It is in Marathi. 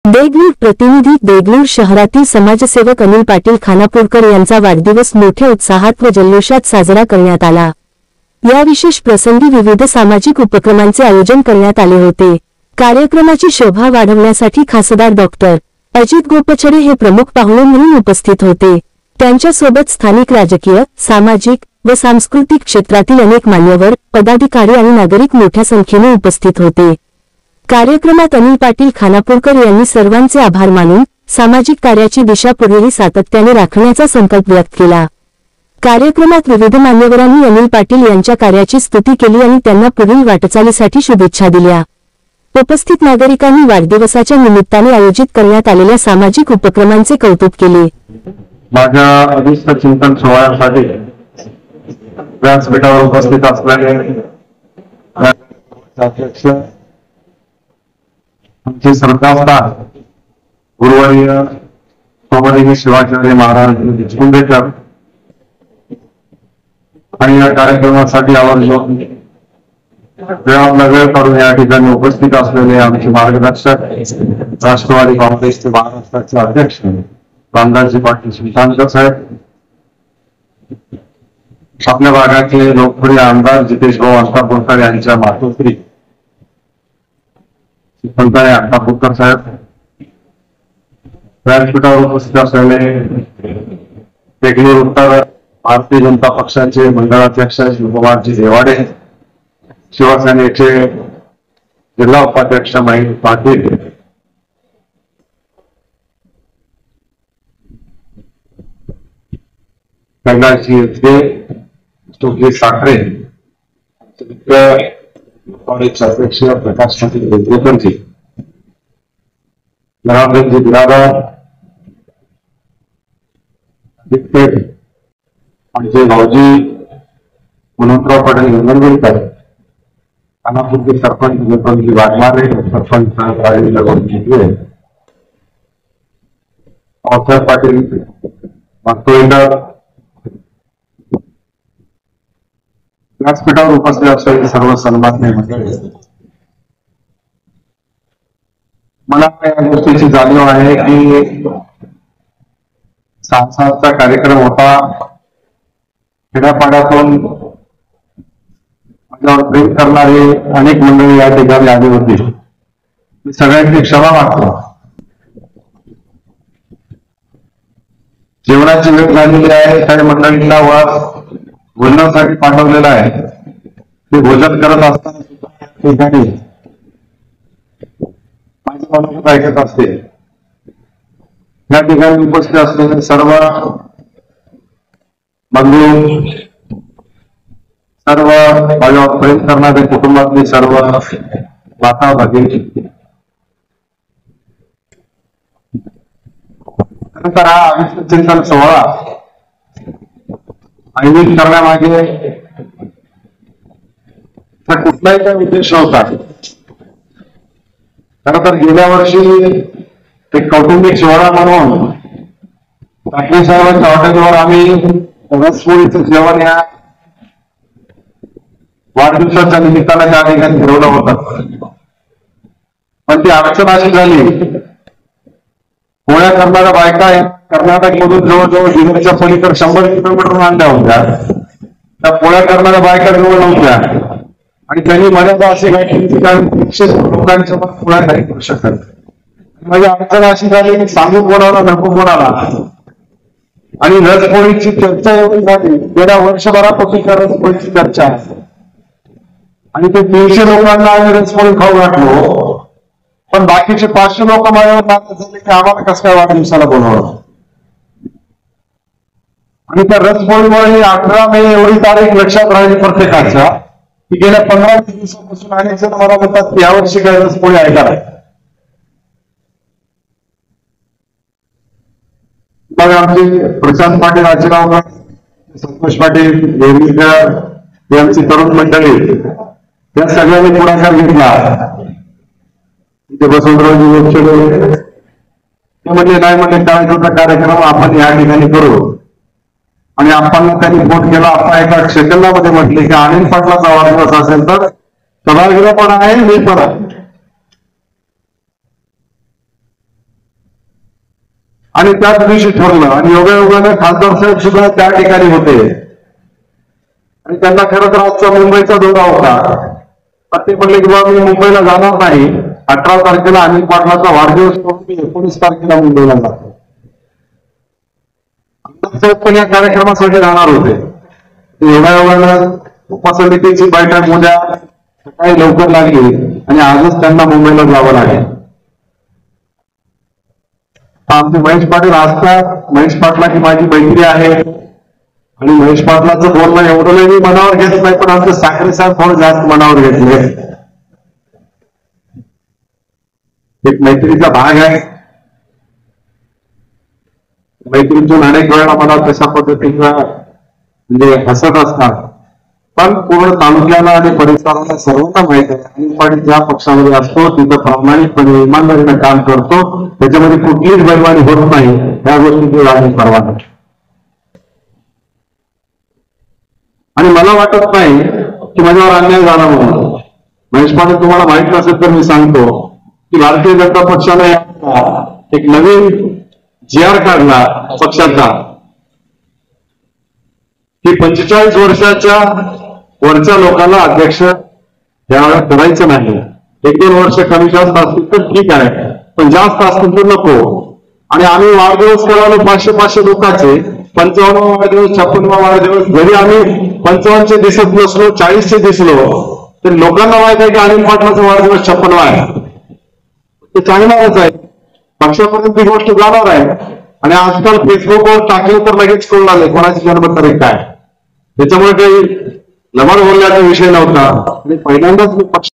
देगलूर प्रतिनिधी देगलूर शहरातील समाजसेवक अनिल पाटील खानापूरकर यांचा वाढदिवस मोठ्या उत्साहात व जल्लोषात साजरा करण्यात आला। या विशेष प्रसंगी विविध सामाजिक उपक्रमांचे आयोजन करण्यात आले होते। कार्यक्रमाची शोभा वाढवण्यासाठी खासदार डॉक्टर अजित गोपछडे हे प्रमुख पाहुणे म्हणून उपस्थित होते। त्यांच्यासोबत स्थानिक राजकीय, सामाजिक व सांस्कृतिक क्षेत्रातील अनेक मान्यवर, पदाधिकारी आणि नागरिक मोठ्या संख्येने उपस्थित होते। कार्यक्रमात अनिल पाटील खानापूरकर यांनी सर्वांचे आभार मानून सामाजिक कार्याची दिशा पुढेही सातत्याने राखण्याचा संकल्प व्यक्त केला। कार्यक्रमात विविध मान्यवरांनी अनिल पाटील यांच्या कार्याची स्तुती केली आणि त्यांना पुढील वाटचालीसाठी शुभेच्छा दिल्या। उपस्थित नागरिकांनी वाढदिवसाच्या निमित्ताने आयोजित करण्यात आलेल्या सामाजिक उपक्रमांचे कौतुक केले। माझ्या अभिष्ट चिंतन सोहळ्यासाठी व्यासपीठावर उपस्थित असलेले अध्यक्ष आमचे श्रद्धास्थान गुरुवर्य सोमलिंग शिवाचार्य महाराज कुंडेकर आणि या कार्यक्रमासाठी आवर्जून वेळ करून या ठिकाणी उपस्थित असलेले आमचे मार्गदर्शक राष्ट्रवादी काँग्रेसचे महाराष्ट्राचे अध्यक्ष रामदासजी पाटील सुलतानकर साहेब, आपल्या भागाचे लोकप्रिय आमदार जितेश भाऊ अंतापूरकर यांच्या मातोश्री अंतापूरकर साहेब, व्यासपीठावर उपस्थित असलेले देगलूर उत्तर भारतीय जनता पक्षाचे मंडळाध्यक्ष शिवकुमारजी देवाडे, शिवसेनेचे जिल्हा उपाध्यक्ष महेश पाटील, कैलासजी टोकले साखरे, कॉलेजचे अध्यक्ष प्रकाश पाटील देवकरजी, जनार्दनजी बिरादर, आमचे भाऊजी मनोहरराव पाटील गंगरवेलकर, खानापूरचे सरपंच गोपालजी वाघमारे, सरपंच अवसर पाटील मागतोळीकर, व्यासपीठावर उपस्थित असलेले सर्व सन्माननीय मंडळी, मला या गोष्टीची जाणीव आहे की संसारचा कार्यक्रम होता, खेड्यापाड्यातून माझ्यावर प्रेम करणारे अनेक मंडळी या ठिकाणी आली होती। मी सगळ्यांची क्षमा मागतो। जेवणाची वेळ झालेली आहे, काही मंडळींना वर भोजनासाठी पाठवलेलं आहे, ते भोजन करत असताना सुद्धा ठिकाणी माझी मनोगत ऐकत असते। या ठिकाणी उपस्थित असलेले सर्व बंधू, सर्व माझ्यावर प्रेम करणारे कुटुंबातले सर्व माता भगिनी, खरंतर हा अभिष्ट चिंतन सोहळा आयोजित करण्यामागे कुठलाही काही उद्देश नव्हता। खरं तर गेल्या वर्षी एक कौटुंबिक सोहळा म्हणून पाटील साहेबांच्या हॉटेलवर आम्ही रसपोळीचं जेवण या वाढदिवसाच्या निमित्तानं त्या ठिकाणी ठरवलं होतं, पण ती अडचण अशी झाली, पोळ्या करणाऱ्या बायका कर्नाटक मधून जवळजवळ जिल्ह्याच्या पलीकडे 100 किलोमीटर आणल्या होत्या। त्या पोळ्या करणाऱ्या बायका जवळ नव्हत्या आणि त्यांनी मर्यादा अशी घातली की 100 लोकांच्या पण पोळ्या नाही करू शकत। माझी अडचण अशी झाली की सांगू कोणाला नको कोणाला, आणि रसपोळीची चर्चा एवढी झाली, गेल्या वर्षभरापासून त्या रसपोळीची चर्चा आहे आणि ते 300 लोकांना आम्ही रसपोळी खाऊ घातलो, पण बाकीचे 500 लोक माझ्यावर नाराज झाले की आम्हाला कसं काय वाढदिवसाला बोलवलं। आणि त्या रसपोळीमुळे 18 मे एवढी तारीख लक्षात राहिली प्रत्येकाच्या की गेल्या 15 दिवसापासून अनेक जण मला म्हणतात की यावर्षी काय रसपोळी आहे का। मग आमचे प्रशांत पाटील, आजीराव, संतोष पाटील, देवीकर, यांची तरुण मंडळी, या सगळ्यांनी पुढाकार घेतला। ते वसंतरावजी गोपछडे ते म्हणले नाही, म्हणजे करायचा कार्यक्रम आपण या ठिकाणी करू, आणि आपण त्यांनी फोन केला। आपण एका सेकंदामध्ये म्हटले की अनिल पाटलाचा वाढदिवस असेल तर सभागृह पण आहे, मी पण आहे। आणि त्याच दिवशी ठरलं आणि योगायोगाने खासदार साहेब सुद्धा त्या ठिकाणी होते आणि त्यांना खरं तर आजचा मुंबईचा दौरा होता. पण ते म्हणले की बाबा मी मुंबईला जाणार नाही, 18 तारखेला अनिल पाटलाचा वाढदिवस करून मी 19 तारखेला मुंबईला जातो. साहेब पण या कार्यक्रमासाठी जाणार होते. योगायोगानं उपसमितीची बैठक उद्या सकाळी लवकर लागली आणि आजच त्यांना मुंबईला जावं लागेल. आमचे महेश पाटील असतात. महेश पाटलाची माझी मैत्री आहे आणि महेश पाटलाचं बोलणं एवढं नाही मी मनावर घेत नाही, पण आमचे साखरे साहेब थोडं जास्त मनावर घेतले. एक मैत्रीचा भाग आहे. मैत्रीतून अनेक वेळा मला कशा पद्धतीनं म्हणजे हसत असतात, पण पूर्ण तालुक्याला आणि परिसराला सर्वांना माहित आहे अनिल पाटील ज्या पक्षामध्ये असतो तिथं प्रामाणिकपणे इमानदारीनं काम करतो, त्याच्यामध्ये कुठलीच बेईमानी होत नाही. या गोष्टीची आम्ही परवा नाही आणि मला वाटत नाही की माझ्यावर अन्याय झाला म्हणून. महेश पाटील तुम्हाला माहित नसेल तर मी सांगतो की भारतीय जनता पक्षाने एक नवीन GR काढला पक्षाचा की 45 वर्षाच्या वरच्या लोकांना अध्यक्ष यावेळेला करायचं नाही. 1-2 वर्ष कमी जास्त असतील तर ठीक आहे, पण जास्त असतील तर नको. आणि आम्ही वाढदिवस करायला 500 लोकांचे 55वा वाढदिवस 56वा वाढदिवस जरी आम्ही 55चे दिसत नसलो 40चे दिसलो तर लोकांना माहित आहे की अनिल पाटलाचा वाढदिवस 56वा आहे. ते चांगलाच आहे, पक्षापर्यंत ती गोष्ट जाणार आहे. आणि आजकाल फेसबुकवर टाकलं तर लगेच कळणार आहे कोणाची जन्मतारीख काय. त्याच्यामुळे काही लबाड बोलण्याचा विषय नव्हता आणि पहिल्यांदाच मी पक्ष